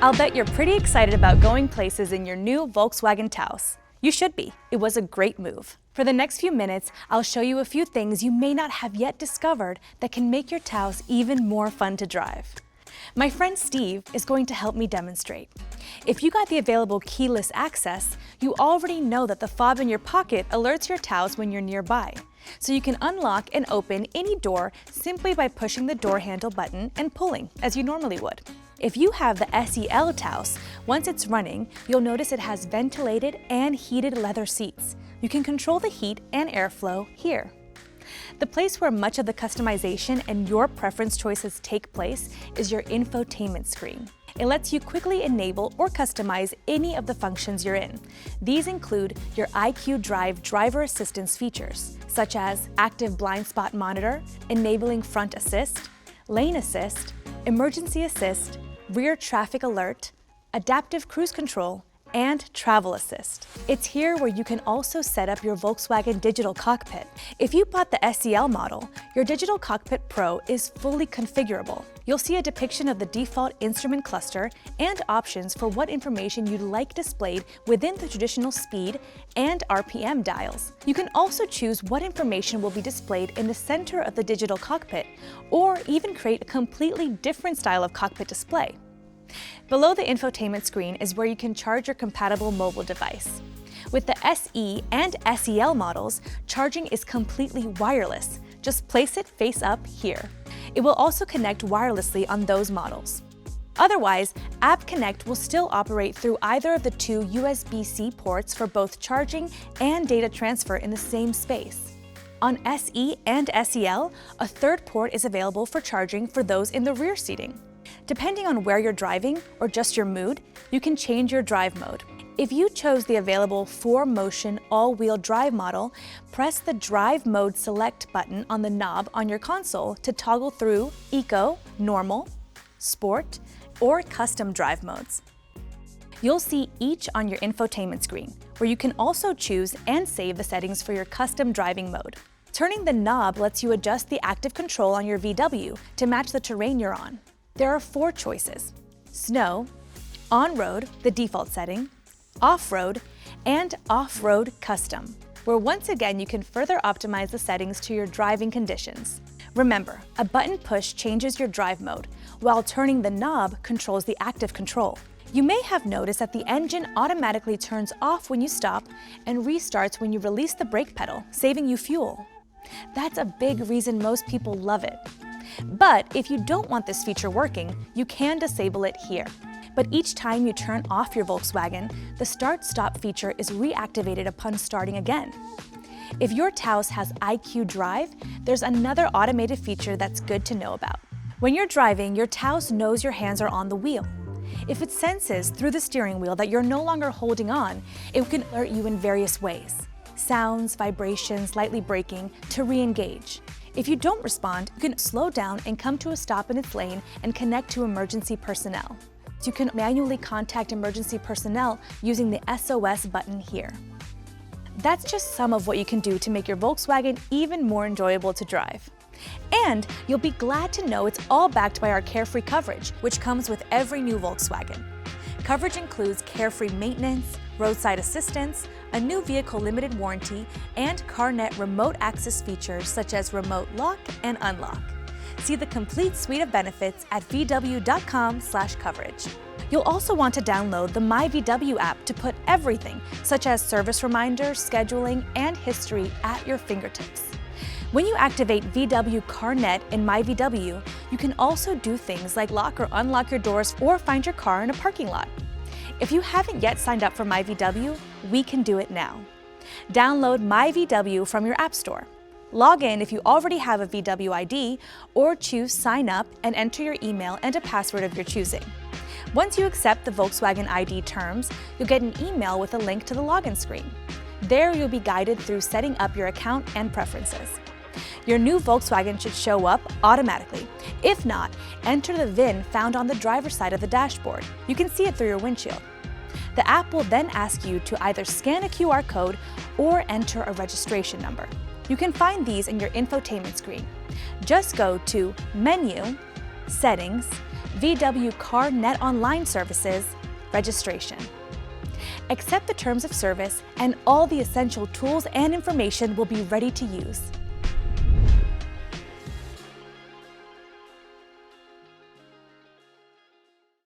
I'll bet you're pretty excited about going places in your new Volkswagen Taos. You should be. It was a great move. For the next few minutes, I'll show you a few things you may not have yet discovered that can make your Taos even more fun to drive. My friend Steve is going to help me demonstrate. If you got the available keyless access, you already know that the fob in your pocket alerts your Taos when you're nearby. So you can unlock and open any door simply by pushing the door handle button and pulling, as you normally would. If you have the SEL Taos, once it's running, you'll notice it has ventilated and heated leather seats. You can control the heat and airflow here. The place where much of the customization and your preference choices take place is your infotainment screen. It lets you quickly enable or customize any of the functions you're in. These include your IQ Drive driver assistance features, such as active blind spot monitor, enabling front assist, lane assist, emergency assist, rear traffic alert, adaptive cruise control, and travel assist. It's here where you can also set up your Volkswagen Digital Cockpit. If you bought the SEL model, your Digital Cockpit Pro is fully configurable. You'll see a depiction of the default instrument cluster and options for what information you'd like displayed within the traditional speed and RPM dials. You can also choose what information will be displayed in the center of the digital cockpit, or even create a completely different style of cockpit display. Below the infotainment screen is where you can charge your compatible mobile device. With the SE and SEL models, charging is completely wireless. Just place it face up here. It will also connect wirelessly on those models. Otherwise, App Connect will still operate through either of the two USB-C ports for both charging and data transfer in the same space. On SE and SEL, a third port is available for charging for those in the rear seating. Depending on where you're driving or just your mood, you can change your drive mode. If you chose the available 4Motion all-wheel drive model, press the Drive Mode Select button on the knob on your console to toggle through Eco, Normal, Sport, or Custom drive modes. You'll see each on your infotainment screen, where you can also choose and save the settings for your custom driving mode. Turning the knob lets you adjust the active control on your VW to match the terrain you're on. There are 4 choices: snow, on-road, the default setting, off-road, and off-road custom, where once again you can further optimize the settings to your driving conditions. Remember, a button push changes your drive mode, while turning the knob controls the active control. You may have noticed that the engine automatically turns off when you stop and restarts when you release the brake pedal, saving you fuel. That's a big reason most people love it. But if you don't want this feature working, you can disable it here. But each time you turn off your Volkswagen, the start-stop feature is reactivated upon starting again. If your Taos has IQ Drive, there's another automated feature that's good to know about. When you're driving, your Taos knows your hands are on the wheel. If it senses through the steering wheel that you're no longer holding on, it can alert you in various ways: sounds, vibrations, lightly braking, to re-engage. If you don't respond, you can slow down and come to a stop in its lane and connect to emergency personnel. You can manually contact emergency personnel using the SOS button here. That's just some of what you can do to make your Volkswagen even more enjoyable to drive. And you'll be glad to know it's all backed by our Carefree Coverage, which comes with every new Volkswagen. Coverage includes carefree maintenance, roadside assistance, a new vehicle limited warranty, and CarNet remote access features such as remote lock and unlock. See the complete suite of benefits at vw.com/coverage. You'll also want to download the myVW app to put everything, such as service reminders, scheduling, and history at your fingertips. When you activate VW CarNet in myVW, you can also do things like lock or unlock your doors or find your car in a parking lot. If you haven't yet signed up for myVW, we can do it now. Download myVW from your app store. Log in if you already have a VW ID, or choose Sign Up and enter your email and a password of your choosing. Once you accept the Volkswagen ID terms, you'll get an email with a link to the login screen. There you'll be guided through setting up your account and preferences. Your new Volkswagen should show up automatically. If not, enter the VIN found on the driver's side of the dashboard. You can see it through your windshield. The app will then ask you to either scan a QR code or enter a registration number. You can find these in your infotainment screen. Just go to Menu, Settings, VW Car Net Online Services, registration. Accept the terms of service and all the essential tools and information will be ready to use.